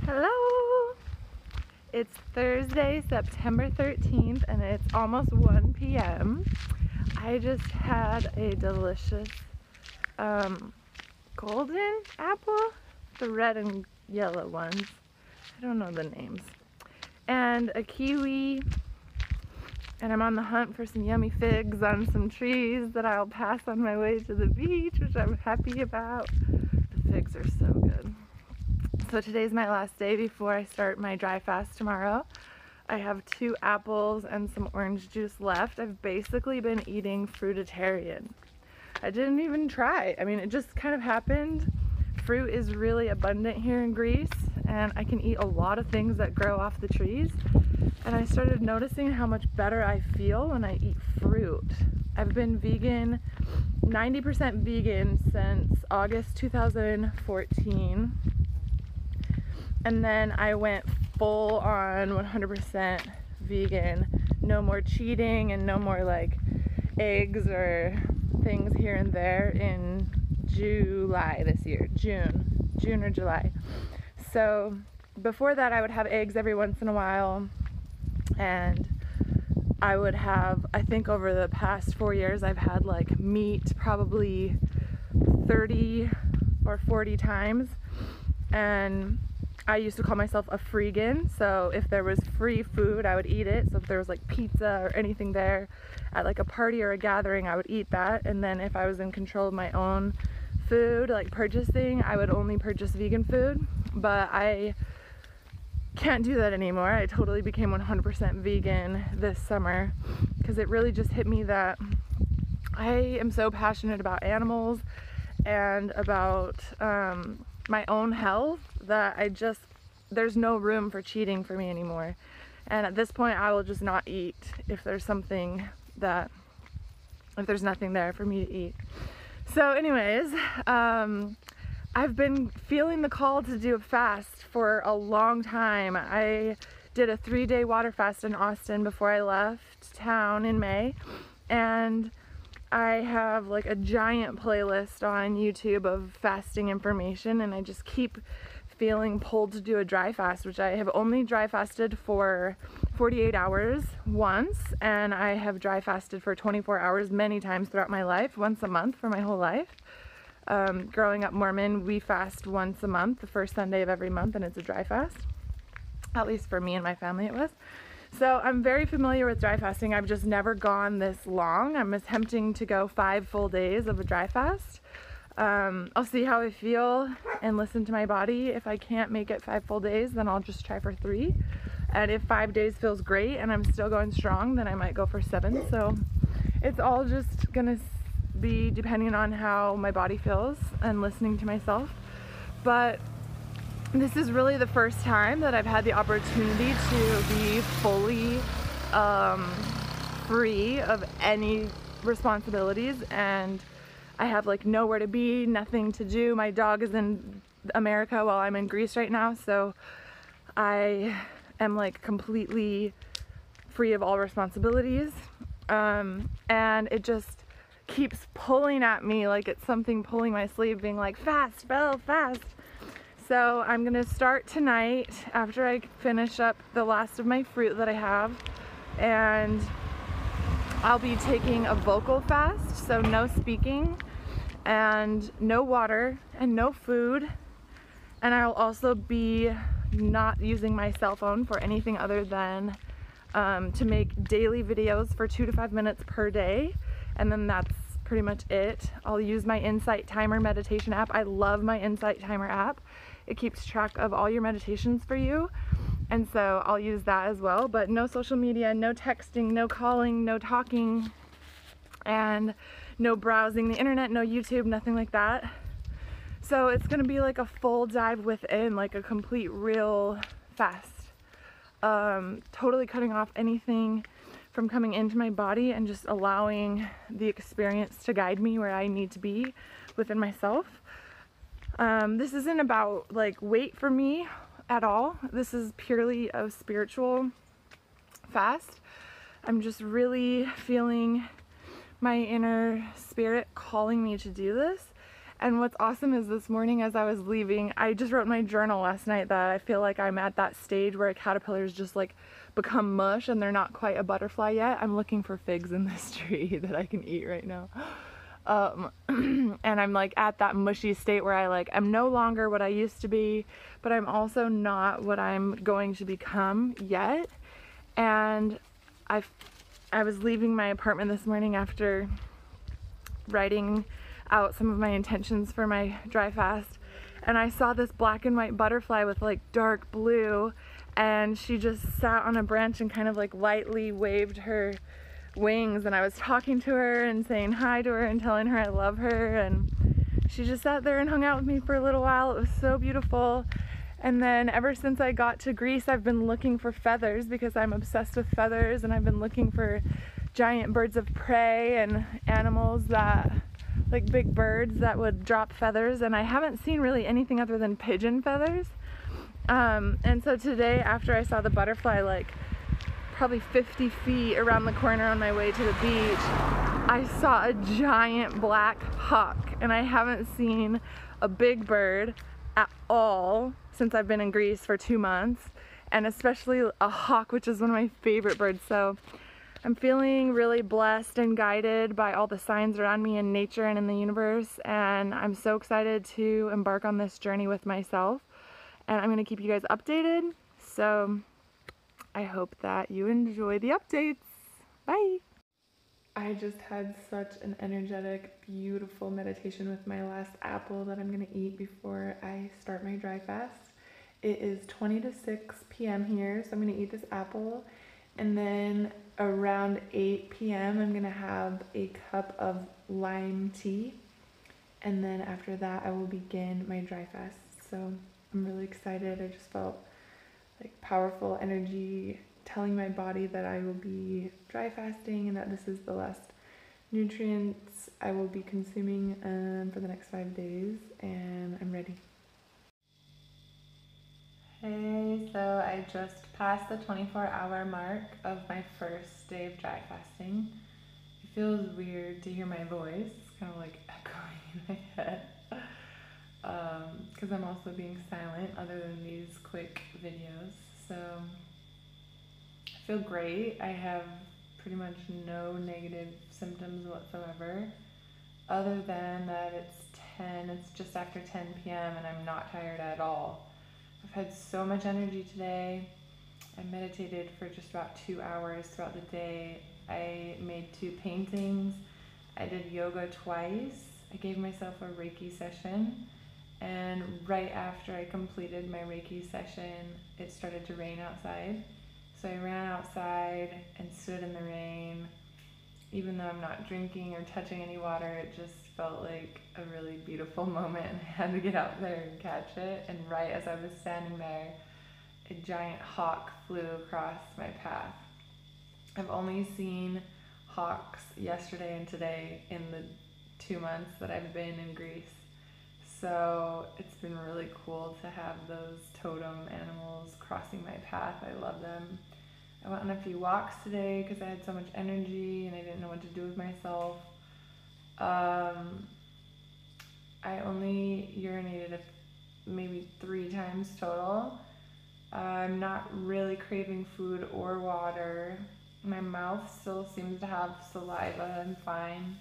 Hello! It's Thursday, September 13th, and it's almost 1 p.m. I just had a delicious golden apple, the red and yellow ones. I don't know the names. And a kiwi, and I'm on the hunt for some yummy figs on some trees that I'll pass on my way to the beach, which I'm happy about. The figs are so good. So today's my last day before I start my dry fast tomorrow. I have 2 apples and some orange juice left. I've basically been eating fruitarian. I didn't even try. I mean, it just kind of happened. Fruit is really abundant here in Greece, and I can eat a lot of things that grow off the trees. And I started noticing how much better I feel when I eat fruit. I've been vegan, 90% vegan since August 2014. And then I went full on 100% vegan. No more cheating and no more like eggs or things here and there in July this year. June or July. So before that I would have eggs every once in a while, and I would have, I think over the past 4 years I've had like meat probably 30 or 40 times. And I used to call myself a freegan, so if there was free food, I would eat it. So if there was like pizza or anything there at like a party or a gathering, I would eat that. And then if I was in control of my own food, like purchasing, I would only purchase vegan food. But I can't do that anymore. I totally became 100% vegan this summer because it really just hit me that I am so passionate about animals and about my own health that there's no room for cheating for me anymore. And at this point I will just not eat if there's nothing there for me to eat. So anyways, I've been feeling the call to do a fast for a long time. I did a 3-day water fast in Austin before I left town in May, and I have like a giant playlist on YouTube of fasting information, and I just keep feeling pulled to do a dry fast, which I have only dry fasted for 48 hours once, and I have dry fasted for 24 hours many times throughout my life, once a month for my whole life. Growing up Mormon, we fast once a month, the first Sunday of every month, and it's a dry fast. At least for me and my family it was. So I'm very familiar with dry fasting. I've just never gone this long. I'm attempting to go 5 full days of a dry fast. I'll see how I feel and listen to my body. If I can't make it 5 full days, then I'll just try for 3. And if 5 days feels great and I'm still going strong, then I might go for 7. So it's all just gonna be depending on how my body feels and listening to myself. But this is really the first time that I've had the opportunity to be fully free of any responsibilities, and I have like nowhere to be, nothing to do. My dog is in America while I'm in Greece right now, so I am like completely free of all responsibilities, and it just keeps pulling at me like it's something pulling my sleeve, being like, fast, Belle, fast. So I'm gonna start tonight after I finish up the last of my fruit that I have, and I'll be taking a vocal fast, so no speaking and no water and no food, and I'll also be not using my cell phone for anything other than to make daily videos for 2 to 5 minutes per day, and then that's pretty much it. I'll use my Insight Timer meditation app. I love my Insight Timer app. It keeps track of all your meditations for you, and so I'll use that as well. But no social media, no texting, no calling, no talking, and no browsing the internet, no YouTube, nothing like that. So it's gonna be like a full dive within, like a complete real fast. Totally cutting off anything from coming into my body and just allowing the experience to guide me where I need to be within myself. This isn't about like weight for me at all. This is purely a spiritual fast. I'm just really feeling my inner spirit calling me to do this, And what's awesome is this morning as I was leaving, I just wrote in my journal last night that I feel like I'm at that stage where caterpillars just like become mush and they're not quite a butterfly yet. I'm looking for figs in this tree that I can eat right now. And I'm like at that mushy state where I like am no longer what I used to be, but I'm also not what I'm going to become yet. And I was leaving my apartment this morning after writing out some of my intentions for my dry fast, and I saw this black and white butterfly with like dark blue, and she just sat on a branch and kind of like lightly waved her wings, and I was talking to her and saying hi to her and telling her I love her, and she just sat there and hung out with me for a little while. It was so beautiful. And then ever since I got to Greece, I've been looking for feathers because I'm obsessed with feathers, and I've been looking for giant birds of prey and animals that, like big birds that would drop feathers, and I haven't seen really anything other than pigeon feathers. And so today, after I saw the butterfly like probably 50 feet around the corner on my way to the beach, I saw a giant black hawk, and I haven't seen a big bird at all since I've been in Greece for 2 months, and especially a hawk, which is one of my favorite birds. So I'm feeling really blessed and guided by all the signs around me in nature and in the universe, and I'm so excited to embark on this journey with myself, and I'm going to keep you guys updated. So I hope that you enjoy the updates. Bye! I just had such an energetic, beautiful meditation with my last apple that I'm going to eat before I start my dry fast. It is 20 to 6 p.m. here, so I'm going to eat this apple, and then around 8 p.m. I'm going to have a cup of lime tea, and then after that I will begin my dry fast. So I'm really excited. I just felt like powerful energy telling my body that I will be dry fasting and that this is the last nutrients I will be consuming for the next 5 days, and I'm ready. Hey, so I just passed the 24-hour mark of my first day of dry fasting. It feels weird to hear my voice. It's kind of like echoing in my head because I'm also being silent other than these quick videos. So I feel great. I have pretty much no negative symptoms whatsoever, other than that it's just after 10 p.m. and I'm not tired at all. I've had so much energy today. I meditated for just about 2 hours throughout the day. I made 2 paintings. I did yoga twice. I gave myself a Reiki session. And right after I completed my Reiki session, it started to rain outside. So I ran outside and stood in the rain. Even though I'm not drinking or touching any water, it just felt like a really beautiful moment, and I had to get out there and catch it. And right as I was standing there, a giant hawk flew across my path. I've only seen hawks yesterday and today in the 2 months that I've been in Greece. So it's been really cool to have those totem animals crossing my path. I love them. I went on a few walks today because I had so much energy and I didn't know what to do with myself. I only urinated maybe 3 times total. I'm not really craving food or water. My mouth still seems to have saliva. I'm fine.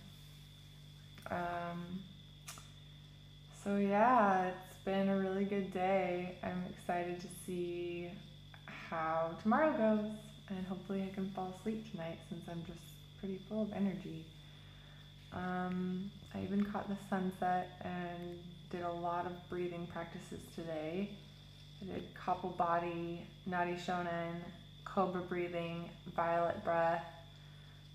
So yeah, it's been a really good day. I'm excited to see how tomorrow goes, and hopefully I can fall asleep tonight since I'm just pretty full of energy. I even caught the sunset and did a lot of breathing practices today. I did Kapalbhati, Nadi Shodan, cobra breathing, violet breath,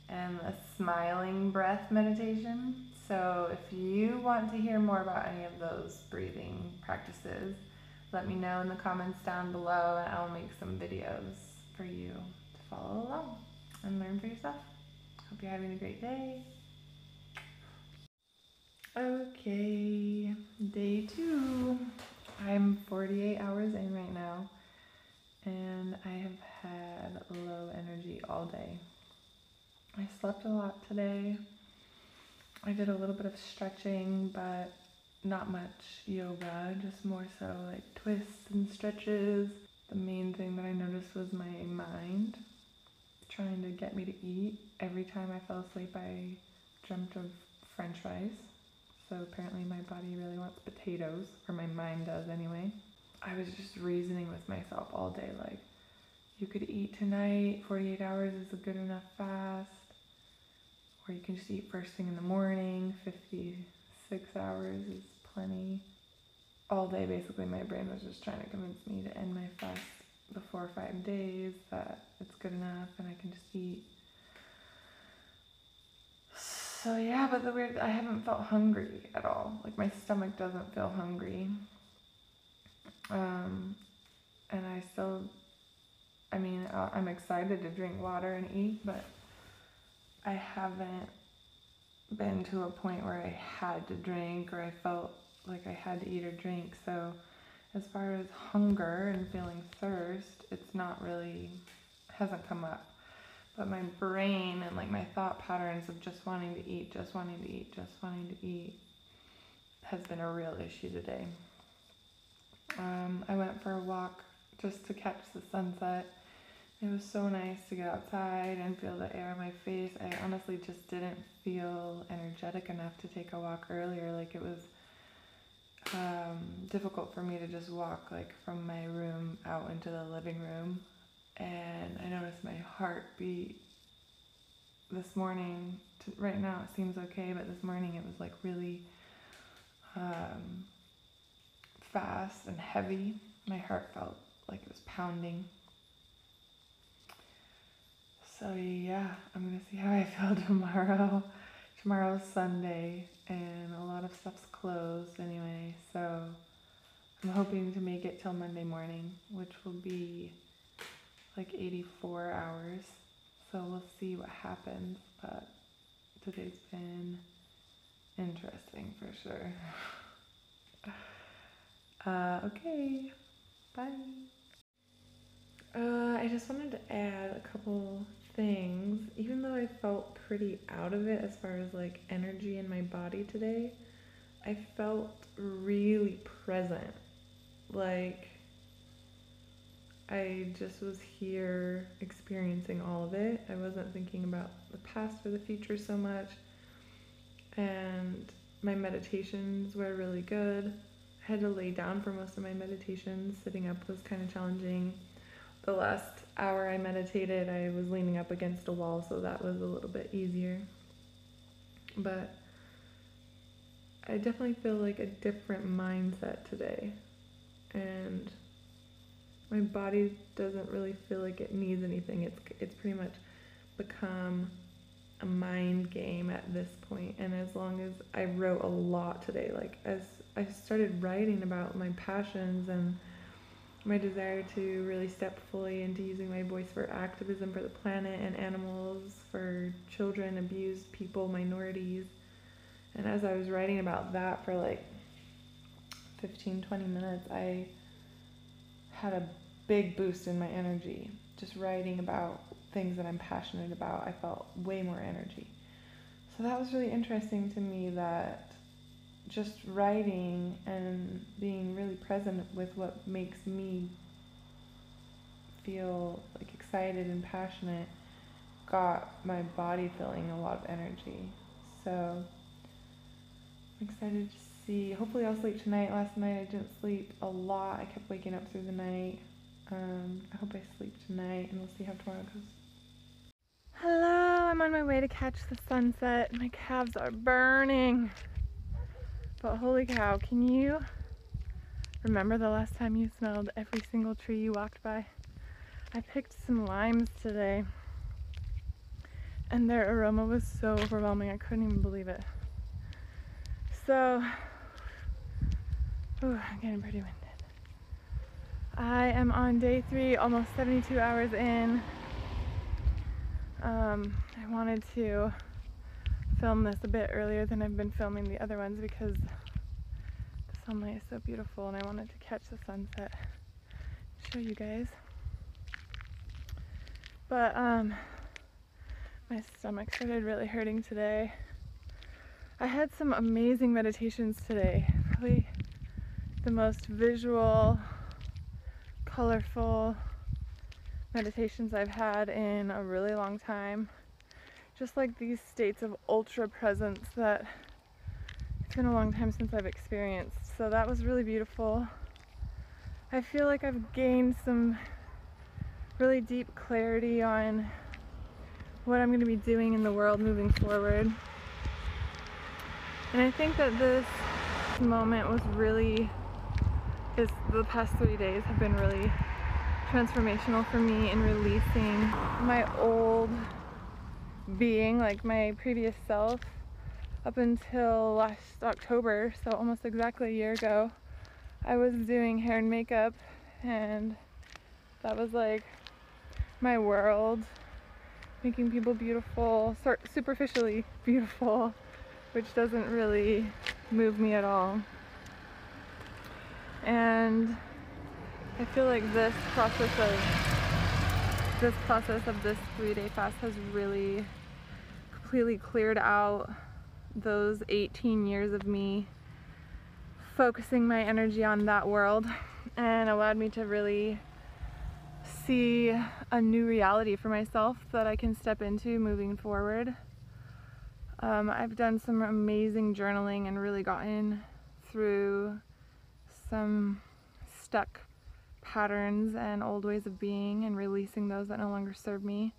and a smiling breath meditation. So if you want to hear more about any of those breathing practices, let me know in the comments down below, and I'll make some videos for you to follow along and learn for yourself. Hope you're having a great day. Okay, day 2. I'm 48 hours in right now, and I have had low energy all day. I slept a lot today. I did a little bit of stretching, but not much yoga, just more so like twists and stretches. The main thing that I noticed was my mind trying to get me to eat. Every time I fell asleep, I dreamt of French fries. So apparently my body really wants potatoes, or my mind does anyway. I was just reasoning with myself all day, like, you could eat tonight, 48 hours is a good enough fast, or you can just eat first thing in the morning, 56 hours is plenty. All day, basically, my brain was just trying to convince me to end my fast before 5 days, that it's good enough and I can just eat. So yeah, but I haven't felt hungry at all. Like, my stomach doesn't feel hungry. And I'm excited to drink water and eat, but I haven't been to a point where I had to drink or I felt like I had to eat or drink. So as far as hunger and feeling thirst, it's not really, hasn't come up. But my brain and like my thought patterns of just wanting to eat, just wanting to eat, just wanting to eat has been a real issue today. I went for a walk just to catch the sunset. It was so nice to get outside and feel the air on my face. I honestly just didn't feel energetic enough to take a walk earlier. Like, it was difficult for me to just walk like from my room out into the living room. And I noticed my heartbeat this morning. Right now it seems okay, but this morning it was like really fast and heavy. My heart felt like it was pounding. So yeah, I'm gonna see how I feel tomorrow. Tomorrow's Sunday and a lot of stuff's closed anyway, so I'm hoping to make it till Monday morning, which will be like 84 hours. So we'll see what happens, but today's been interesting for sure. Okay, bye. I just wanted to add a couple things. Even though I felt pretty out of it as far as like energy in my body today, I felt really present. Like, I just was here experiencing all of it. I wasn't thinking about the past or the future so much. And my meditations were really good. I had to lay down for most of my meditations. Sitting up was kind of challenging. The last hour I meditated, I was leaning up against a wall, so that was a little bit easier. But I definitely feel like a different mindset today. And my body doesn't really feel like it needs anything. It's pretty much become a mind game at this point. And as long as I wrote a lot today, like as I started writing about my passions and my desire to really step fully into using my voice for activism for the planet and animals, for children, abused people, minorities. And as I was writing about that for like 15-20 minutes, I had a big boost in my energy. Just writing about things that I'm passionate about, I felt way more energy. So that was really interesting to me, that just writing and being really present with what makes me feel like excited and passionate got my body feeling a lot of energy. So I'm excited to see. Hopefully I'll sleep tonight. Last night I didn't sleep a lot. I kept waking up through the night. I hope I sleep tonight, and we'll see how tomorrow goes. Hello, I'm on my way to catch the sunset. My calves are burning. But holy cow, can you remember the last time you smelled every single tree you walked by? I picked some limes today, and their aroma was so overwhelming, I couldn't even believe it. So, I'm getting pretty winded. I am on day 3, almost 72 hours in. I wanted to film this a bit earlier than I've been filming the other ones because the sunlight is so beautiful, and I wanted to catch the sunset, show you guys. But my stomach started really hurting today. I had some amazing meditations today. probably the most visual, colorful meditations I've had in a really long time. Just like these states of ultra presence that it's been a long time since I've experienced. So that was really beautiful. I feel like I've gained some really deep clarity on what I'm going to be doing in the world moving forward. And I think that this moment was really, the past 3 days have been really transformational for me in releasing my old being, like my previous self. Up until last October, so almost exactly a year ago, I was doing hair and makeup, and that was like my world, making people beautiful, superficially beautiful, which doesn't really move me at all. And I feel like this process of this 3-day fast has really completely cleared out those 18 years of me focusing my energy on that world, and allowed me to really see a new reality for myself that I can step into moving forward. I've done some amazing journaling and really gotten through some stuck patterns and old ways of being and releasing those that no longer serve me.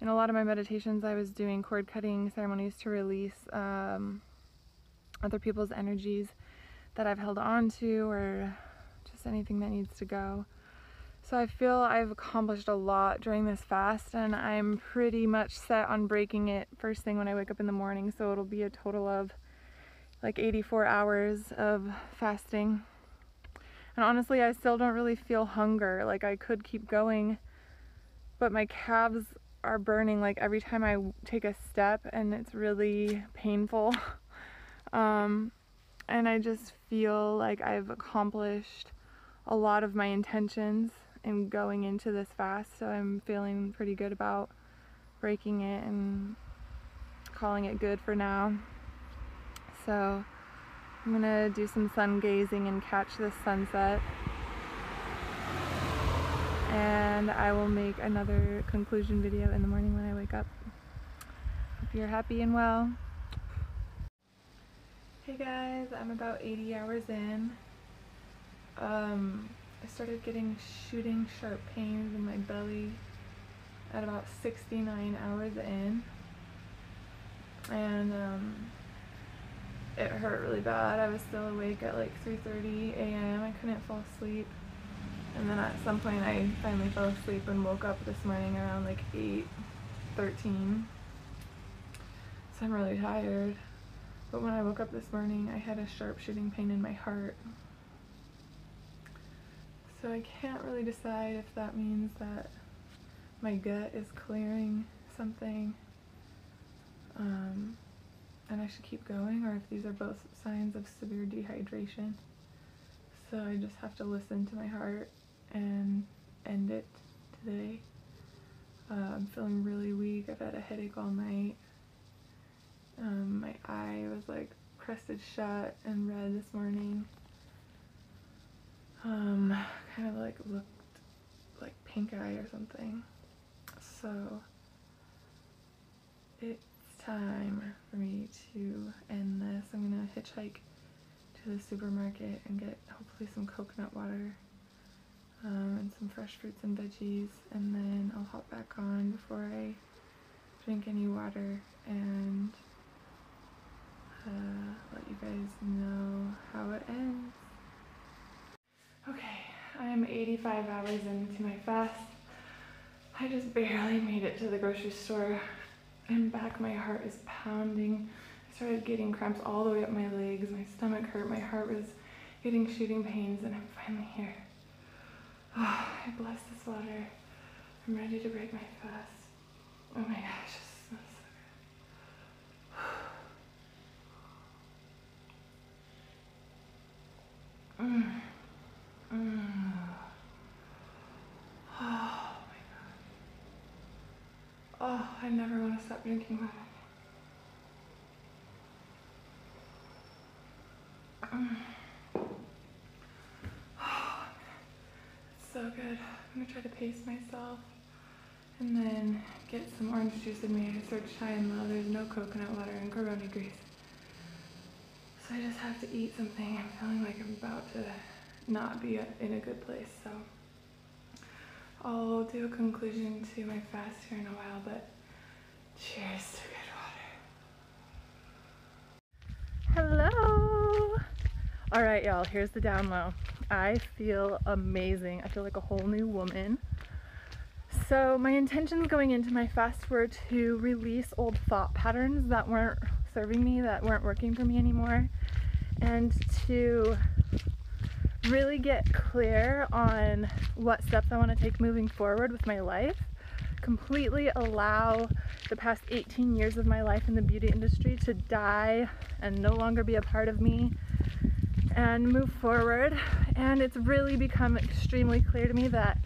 In a lot of my meditations, I was doing cord cutting ceremonies to release other people's energies that I've held on to, or just anything that needs to go. So I feel I've accomplished a lot during this fast, and I'm pretty much set on breaking it first thing when I wake up in the morning. So it'll be a total of like 84 hours of fasting. And honestly, I still don't really feel hunger. Like, I could keep going, but my calves are burning like every time I take a step, and it's really painful. And I just feel like I've accomplished a lot of my intentions in going into this fast, so I'm feeling pretty good about breaking it and calling it good for now. So I'm gonna do some sun gazing and catch this sunset, and I will make another conclusion video in the morning when I wake up. Hope you're happy and well. Hey guys, I'm about 80 hours in. I started getting shooting sharp pains in my belly at about 69 hours in, and it hurt really bad. I was still awake at like 3:30 a.m. I couldn't fall asleep, and then at some point I finally fell asleep and woke up this morning around like 8:13. So I'm really tired. But when I woke up this morning, I had a sharp shooting pain in my heart. So I can't really decide if that means that my gut is clearing something, and I should keep going, or if these are both signs of severe dehydration. So I just have to listen to my heart and end it today. I'm feeling really weak. I've had a headache all night. My eye was like crusted shut and red this morning. Kind of like looked like pink eye or something. So it's time for me to end this. I'm gonna hitchhike to the supermarket and get hopefully some coconut water, and some fresh fruits and veggies, and then I'll hop back on before I drink any water and let you guys know how it ends. Okay, I am 85 hours into my fast. I just barely made it to the grocery store. I'm back, my heart is pounding. I started getting cramps all the way up my legs. My stomach hurt, my heart was getting shooting pains, and I'm finally here. Oh, I bless this water. I'm ready to break my fast. Oh my gosh, this smells so good. Oh my god. Oh, I never want to stop drinking water. so good. I'm gonna try to pace myself and then get some orange juice in me. I searched high and low. There's no coconut water and corona grease. So I just have to eat something. I'm feeling like I'm about to not be in a good place. So I'll do a conclusion to my fast here in a while, but cheers to good water. Hello! All right, y'all, here's the down low. I feel amazing. I feel like a whole new woman. So my intentions going into my fast were to release old thought patterns that weren't serving me, that weren't working for me anymore, and to really get clear on what steps I want to take moving forward with my life, completely allow the past 18 years of my life in the beauty industry to die and no longer be a part of me, and move forward. And it's really become extremely clear to me that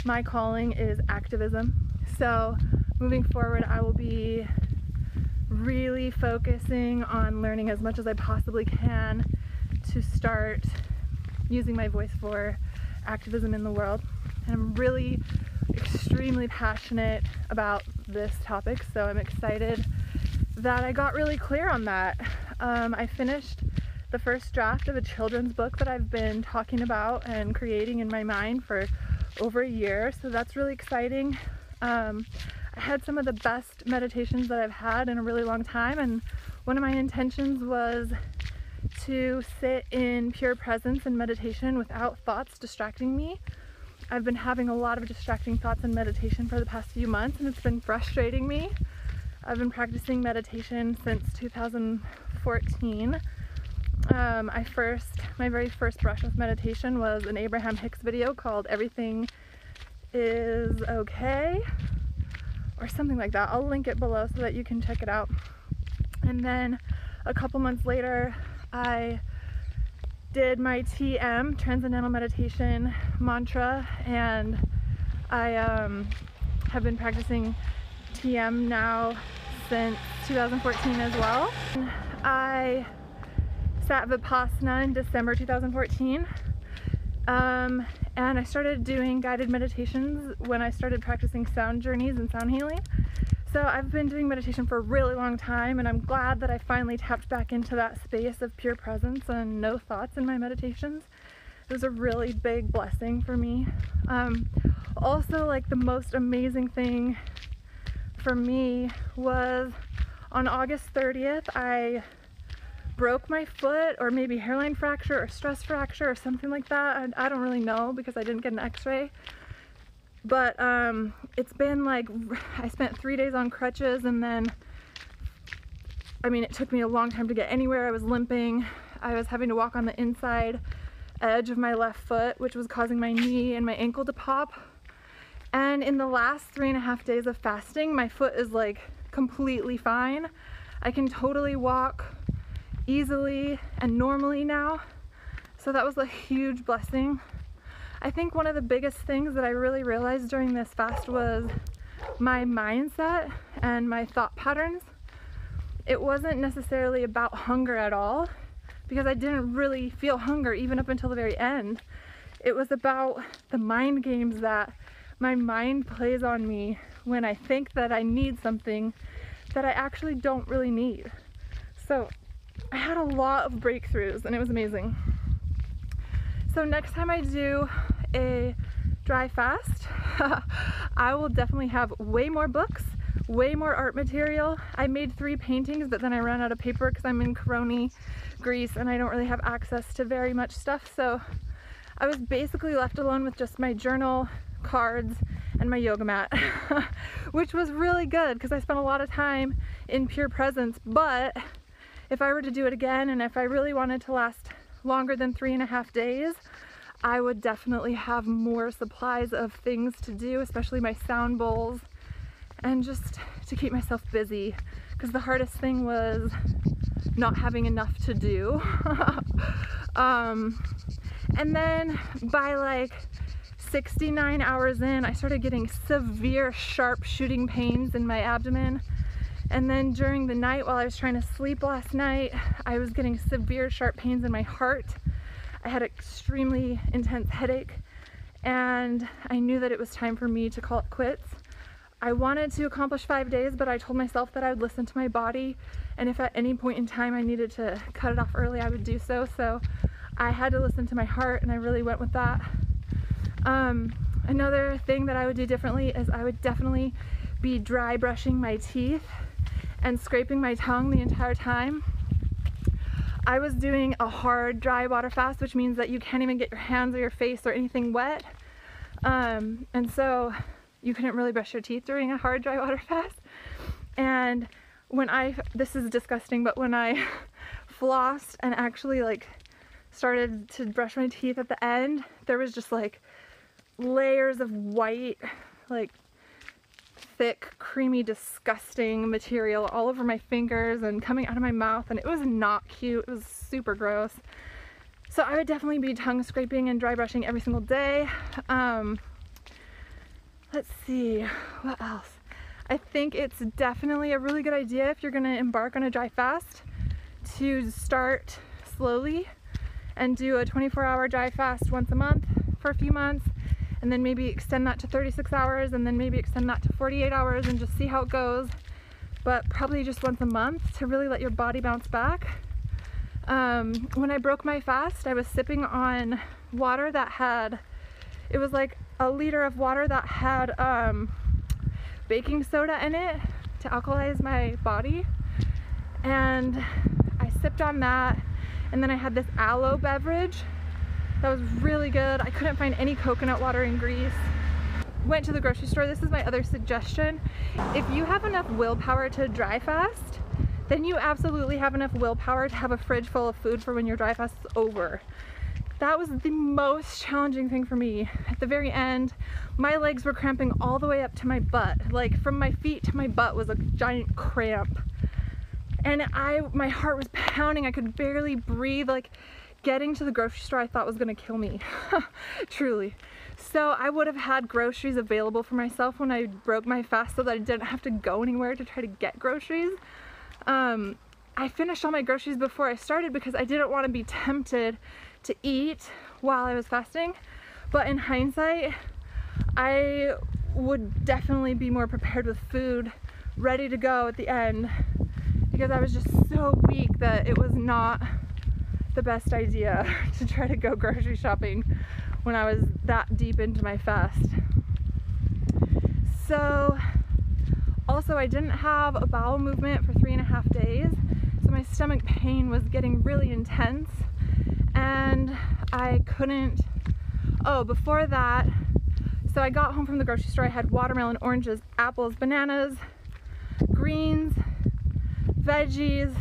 my calling is activism. So moving forward, I will be really focusing on learning as much as I possibly can to start using my voice for activism in the world. And I'm really extremely passionate about this topic, so I'm excited that I got really clear on that. I finished the first draft of a children's book that I've been talking about and creating in my mind for over a year, so that's really exciting. I had some of the best meditations that I've had in a really long time, and one of my intentions was to sit in pure presence and meditation without thoughts distracting me. I've been having a lot of distracting thoughts in meditation for the past few months, and it's been frustrating me. I've been practicing meditation since 2014. My very first brush with meditation was an Abraham Hicks video called Everything is Okay, or something like that. I'll link it below so that you can check it out. And then a couple months later, I did my TM, Transcendental Meditation mantra, and I have been practicing TM now since 2014 as well. I sat Vipassana in December 2014, and I started doing guided meditations when I started practicing sound journeys and sound healing. So I've been doing meditation for a really long time, and I'm glad that I finally tapped back into that space of pure presence and no thoughts in my meditations. It was a really big blessing for me. Also, like, the most amazing thing for me was on August 30th, I broke my foot, or maybe hairline fracture or stress fracture or something like that. I don't really know because I didn't get an x-ray. But it's been like, I spent 3 days on crutches, and then, I mean, it took me a long time to get anywhere. I was limping. I was having to walk on the inside edge of my left foot, which was causing my knee and my ankle to pop. And in the last 3.5 days of fasting, my foot is like completely fine. I can totally walk easily and normally now. So that was a huge blessing. I think one of the biggest things that I really realized during this fast was my mindset and my thought patterns. It wasn't necessarily about hunger at all, because I didn't really feel hunger even up until the very end. It was about the mind games that my mind plays on me when I think that I need something that I actually don't really need. So I had a lot of breakthroughs, and it was amazing. So next time I do a dry fast, I will definitely have way more books, way more art material. I made 3 paintings, but then I ran out of paper because I'm in Corona, Greece, and I don't really have access to very much stuff. So I was basically left alone with just my journal, cards, and my yoga mat, which was really good because I spent a lot of time in pure presence. But if I were to do it again, and if I really wanted to last longer than 3.5 days, I would definitely have more supplies of things to do, especially my sound bowls, and just to keep myself busy, because the hardest thing was not having enough to do. And then by like 69 hours in, I started getting severe sharp shooting pains in my abdomen. And then during the night, while I was trying to sleep last night, I was getting severe sharp pains in my heart. I had an extremely intense headache, and I knew that it was time for me to call it quits. I wanted to accomplish 5 days, but I told myself that I would listen to my body, and if at any point in time I needed to cut it off early, I would do so. So I had to listen to my heart, and I really went with that. Another thing that I would do differently is I would definitely be dry brushing my teeth and scraping my tongue the entire time. I was doing a hard dry water fast, which means that you can't even get your hands or your face or anything wet. And so you couldn't really brush your teeth during a hard dry water fast. And when this is disgusting, but when I flossed and actually like started to brush my teeth at the end, there was just like layers of white, like thick, creamy, disgusting material all over my fingers and coming out of my mouth, and it was not cute. It was super gross. So I would definitely be tongue scraping and dry brushing every single day. Let's see, what else? I think it's definitely a really good idea if you're gonna embark on a dry fast to start slowly and do a 24-hour dry fast once a month for a few months, and then maybe extend that to 36 hours, and then maybe extend that to 48 hours and just see how it goes. But probably just once a month to really let your body bounce back. When I broke my fast, I was sipping on water that had, it was like a liter of water that had baking soda in it to alkalize my body. And I sipped on that, and then I had this aloe beverage that was really good. I couldn't find any coconut water in Greece. Went to the grocery store. This is my other suggestion. If you have enough willpower to dry fast, then you absolutely have enough willpower to have a fridge full of food for when your dry fast is over. That was the most challenging thing for me. At the very end, my legs were cramping all the way up to my butt. Like from my feet to my butt was a giant cramp. And my heart was pounding. I could barely breathe. Like, getting to the grocery store I thought was gonna kill me, truly. So I would have had groceries available for myself when I broke my fast so that I didn't have to go anywhere to try to get groceries. I finished all my groceries before I started because I didn't want to be tempted to eat while I was fasting. But in hindsight, I would definitely be more prepared with food ready to go at the end, because I was just so weak that it was not the best idea to try to go grocery shopping when I was that deep into my fast. So also I didn't have a bowel movement for 3.5 days, so my stomach pain was getting really intense, and I couldn't, before that, so I got home from the grocery store. I had watermelon, oranges, apples, bananas, greens, veggies.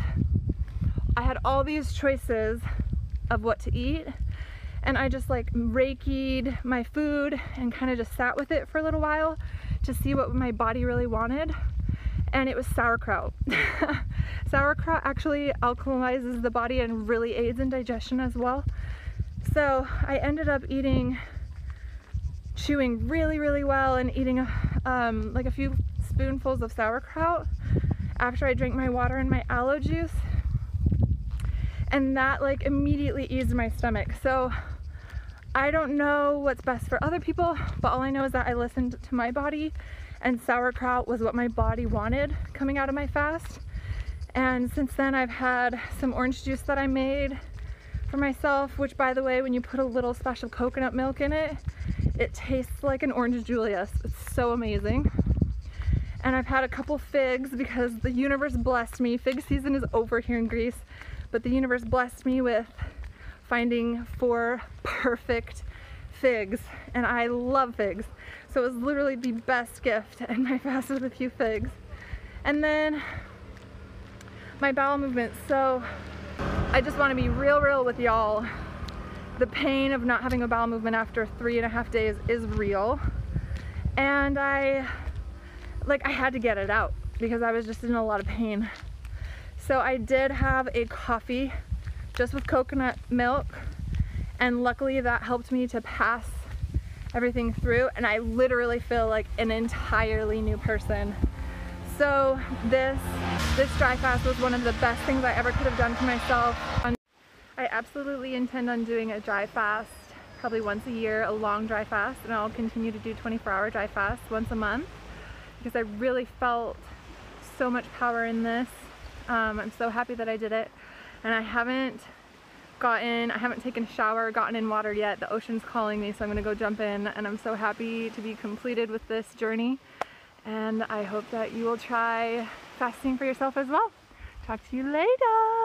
I had all these choices of what to eat, and I just like Reiki'd my food and kind of just sat with it for a little while to see what my body really wanted, and it was sauerkraut. Sauerkraut actually alkalizes the body and really aids in digestion as well. So I ended up chewing really well and eating like a few spoonfuls of sauerkraut after I drank my water and my aloe juice. And that like immediately eased my stomach. So I don't know what's best for other people, but all I know is that I listened to my body, and sauerkraut was what my body wanted coming out of my fast. And since then I've had some orange juice that I made for myself, which, by the way, when you put a little splash of coconut milk in it, it tastes like an orange Julius. It's so amazing. And I've had a couple figs because the universe blessed me. Fig season is over here in Greece, but the universe blessed me with finding 4 perfect figs, and I love figs. So it was literally the best gift, and I fasted with a few figs. And then my bowel movement. So I just want to be real with y'all. The pain of not having a bowel movement after 3.5 days is real, and I had to get it out because I was just in a lot of pain. So I did have a coffee just with coconut milk, and luckily that helped me to pass everything through, and I literally feel like an entirely new person. So this dry fast was one of the best things I ever could have done for myself. I absolutely intend on doing a dry fast probably once a year, a long dry fast, and I'll continue to do 24-hour dry fasts once a month because I really felt so much power in this. I'm so happy that I did it, and I haven't taken a shower, gotten in water yet. The ocean's calling me, so I'm gonna go jump in, and I'm so happy to be completed with this journey, and I hope that you will try fasting for yourself as well. Talk to you later.